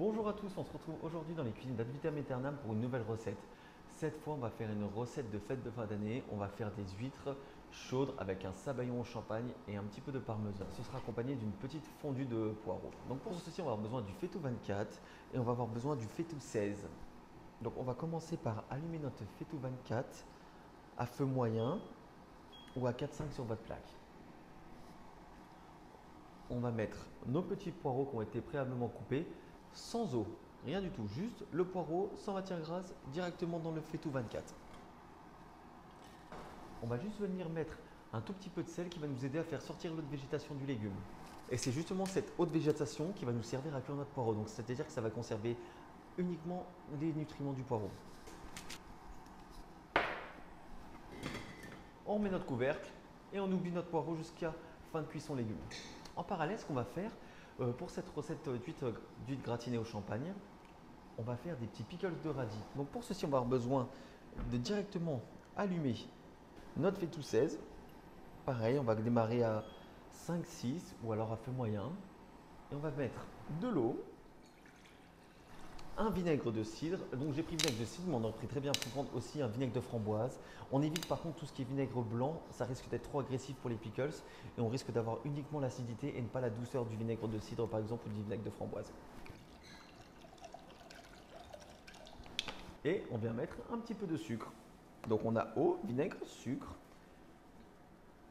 Bonjour à tous, on se retrouve aujourd'hui dans les cuisines d'Ad Vitam Aeternam pour une nouvelle recette. Cette fois, on va faire une recette de fête de fin d'année. On va faire des huîtres chaudes avec un sabayon au champagne et un petit peu de parmesan. Ce sera accompagné d'une petite fondue de poireaux. Donc pour ceci, on va avoir besoin du faitout 24 et on va avoir besoin du faitout 16. Donc on va commencer par allumer notre faitout 24 à feu moyen ou à 4-5 sur votre plaque. On va mettre nos petits poireaux qui ont été préalablement coupés sans eau, rien du tout, juste le poireau sans matière grasse directement dans le faitout 24. On va juste venir mettre un tout petit peu de sel qui va nous aider à faire sortir l'eau de végétation du légume. Et c'est justement cette eau de végétation qui va nous servir à cuire notre poireau. Donc c'est-à-dire que ça va conserver uniquement les nutriments du poireau. On remet notre couvercle et on oublie notre poireau jusqu'à fin de cuisson légumes. En parallèle, ce qu'on va faire pour cette recette d'huîtres gratinées au champagne, on va faire des petits pickles de radis. Donc pour ceci, on va avoir besoin de directement allumer notre faitout 16. Pareil, on va démarrer à 5-6 ou alors à feu moyen. Et on va mettre de l'eau, un vinaigre de cidre. Donc j'ai pris vinaigre de cidre, mais on aurait pris très bien pour prendre aussi un vinaigre de framboise. On évite par contre tout ce qui est vinaigre blanc, ça risque d'être trop agressif pour les pickles et on risque d'avoir uniquement l'acidité et ne pas la douceur du vinaigre de cidre par exemple ou du vinaigre de framboise. Et on vient mettre un petit peu de sucre. Donc on a eau, vinaigre, sucre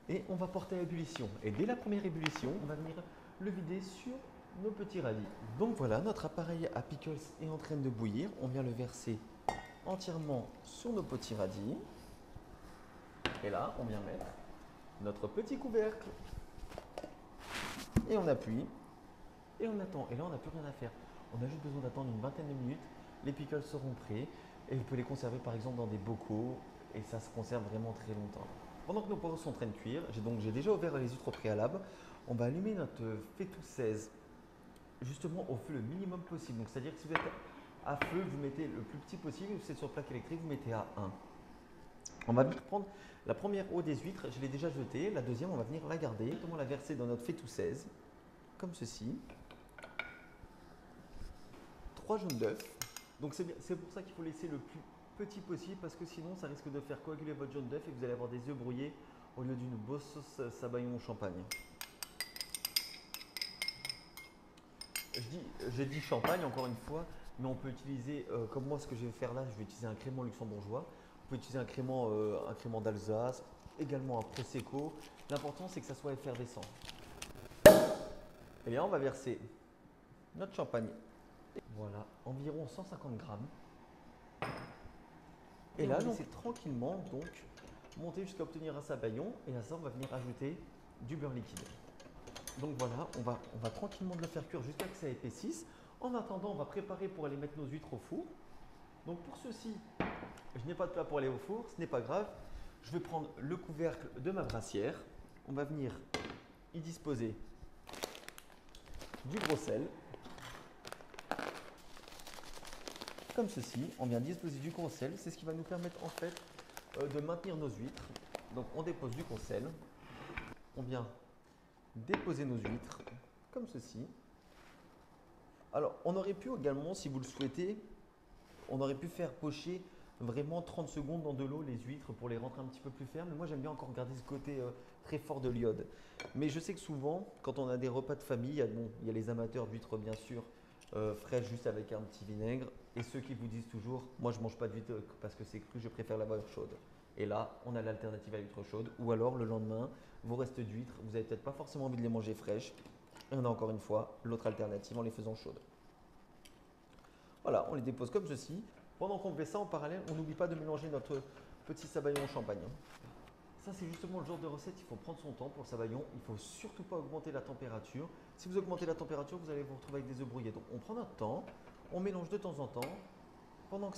et on va porter à ébullition. Et dès la première ébullition, on va venir le vider sur nos petits radis. Donc voilà, notre appareil à pickles est en train de bouillir. On vient le verser entièrement sur nos petits radis. Et là, on vient mettre notre petit couvercle. Et on appuie. Et on attend. Et là, on n'a plus rien à faire. On a juste besoin d'attendre une vingtaine de minutes. Les pickles seront prêts. Et vous pouvez les conserver par exemple dans des bocaux. Et ça se conserve vraiment très longtemps. Pendant que nos poireaux sont en train de cuire, j'ai déjà ouvert les huîtres au préalable. On va allumer notre faitout 16 justement au feu le minimum possible. Donc c'est-à-dire que si vous êtes à feu, vous mettez le plus petit possible. Si vous êtes sur plaque électrique, vous mettez à 1. On va venir prendre la première eau des huîtres, je l'ai déjà jetée. La deuxième, on va venir la garder. On va la verser dans notre faitout 16, comme ceci. 3 jaunes d'œufs. Donc c'est pour ça qu'il faut laisser le plus petit possible parce que sinon ça risque de faire coaguler votre jaune d'œuf et vous allez avoir des œufs brouillés au lieu d'une bonne sauce sabayon au champagne. J'ai dit champagne encore une fois, mais on peut utiliser, comme moi ce que je vais faire là, je vais utiliser un crément luxembourgeois. On peut utiliser un crément d'Alsace, également un prosecco. L'important c'est que ça soit effervescent. Et bien on va verser notre champagne. Voilà, environ 150 grammes. Et là, on va laisser tranquillement donc monter jusqu'à obtenir un sabayon. Et à ça, on va venir ajouter du beurre liquide. Donc voilà, on va tranquillement le faire cuire jusqu'à ce que ça épaississe. En attendant, on va préparer pour aller mettre nos huîtres au four. Donc pour ceci, je n'ai pas de plat pour aller au four, ce n'est pas grave. Je vais prendre le couvercle de ma brassière. On va venir y disposer du gros sel. Comme ceci, on vient disposer du gros sel. C'est ce qui va nous permettre en fait de maintenir nos huîtres. Donc on dépose du gros sel. On vient déposer nos huîtres comme ceci. Alors on aurait pu également, si vous le souhaitez, on aurait pu faire pocher vraiment 30 secondes dans de l'eau les huîtres pour les rendre un petit peu plus fermes. Mais moi j'aime bien encore garder ce côté très fort de l'iode. Mais je sais que souvent, quand on a des repas de famille, il y a les amateurs d'huîtres bien sûr, fraîches juste avec un petit vinaigre. Et ceux qui vous disent toujours, moi je ne mange pas d'huître parce que c'est cru, je préfère la beurre chaude. Et là, on a l'alternative à l'huître chaude. Ou alors le lendemain, vos restes d'huîtres, vous n'avez peut-être pas forcément envie de les manger fraîches. Et on a encore une fois l'autre alternative en les faisant chaudes. Voilà, on les dépose comme ceci. Pendant qu'on fait ça, en parallèle, on n'oublie pas de mélanger notre petit sabayon au champagne. Ça, c'est justement le genre de recette, il faut prendre son temps pour le sabayon. Il ne faut surtout pas augmenter la température. Si vous augmentez la température, vous allez vous retrouver avec des œufs brouillés. Donc, on prend notre temps, on mélange de temps en temps. Pendant que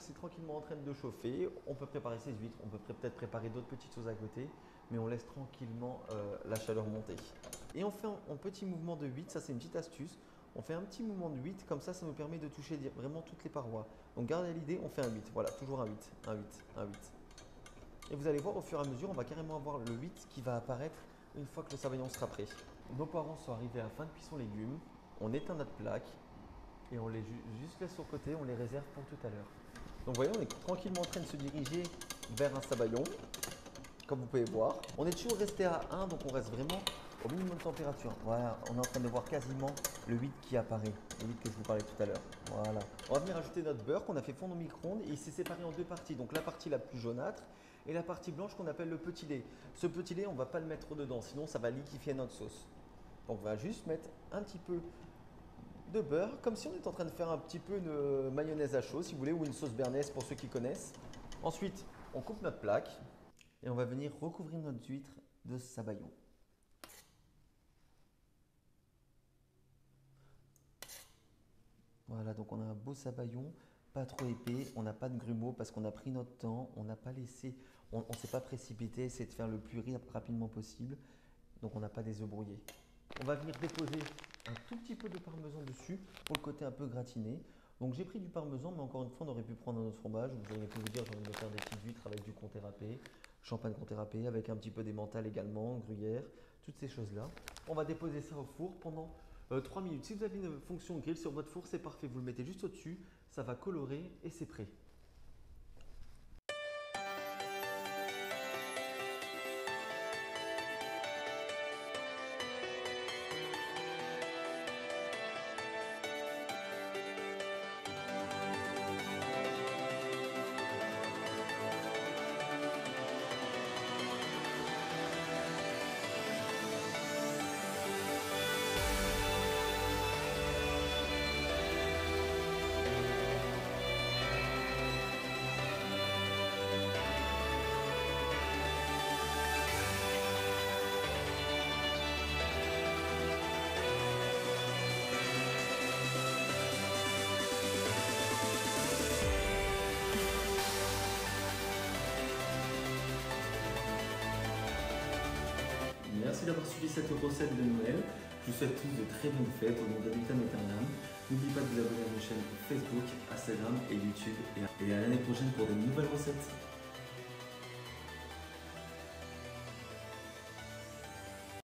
c'est tranquillement en train de chauffer, on peut préparer ses huîtres. On peut peut-être préparer d'autres petites choses à côté, mais on laisse tranquillement la chaleur monter. Et on fait un petit mouvement de 8, ça c'est une petite astuce. On fait un petit mouvement de 8, comme ça nous permet de toucher vraiment toutes les parois. Donc gardez l'idée, on fait un 8. Voilà, toujours un 8, un 8, un 8. Et vous allez voir au fur et à mesure, on va carrément avoir le 8 qui va apparaître une fois que le sabayon sera prêt. Nos poireaux sont arrivés à fin de cuisson légumes. On éteint notre plaque. et on les juste là sur le côté, on les réserve pour tout à l'heure. Donc vous voyez, on est tranquillement en train de se diriger vers un sabayon, comme vous pouvez voir. On est toujours resté à 1, donc on reste vraiment au minimum de température. Voilà, on est en train de voir quasiment le 8 qui apparaît, le 8 que je vous parlais tout à l'heure. Voilà. On va venir ajouter notre beurre qu'on a fait fondre au micro-ondes et il s'est séparé en deux parties. Donc la partie la plus jaunâtre et la partie blanche qu'on appelle le petit lait. Ce petit lait, on ne va pas le mettre dedans, sinon ça va liquéfier notre sauce. Donc on va juste mettre un petit peu de beurre, comme si on était en train de faire un petit peu une mayonnaise à chaud, si vous voulez, ou une sauce béarnaise pour ceux qui connaissent. Ensuite, on coupe notre plaque et on va venir recouvrir notre huître de sabayon. Voilà, donc on a un beau sabayon, pas trop épais, on n'a pas de grumeaux parce qu'on a pris notre temps, on n'a pas laissé, on ne s'est pas précipité, c'est de faire le plus rapidement possible, donc on n'a pas des œufs brouillés. On va venir déposer un tout petit peu de parmesan dessus pour le côté un peu gratiné. Donc j'ai pris du parmesan, mais encore une fois, on aurait pu prendre un autre fromage. Vous auriez pu vous dire, j'ai envie de faire des petites huîtres avec du comté râpé, champagne comté râpé, avec un petit peu d'emmental également, gruyère, toutes ces choses-là. On va déposer ça au four pendant 3 minutes. Si vous avez une fonction grill sur votre four, c'est parfait. Vous le mettez juste au-dessus, ça va colorer et c'est prêt. Merci d'avoir suivi cette recette de Noël. Je vous souhaite tous de très bonnes fêtes au nom d'Habitat Aeternam. N'oubliez pas de vous abonner à nos chaînes Facebook, Instagram et YouTube. Et à l'année prochaine pour de nouvelles recettes.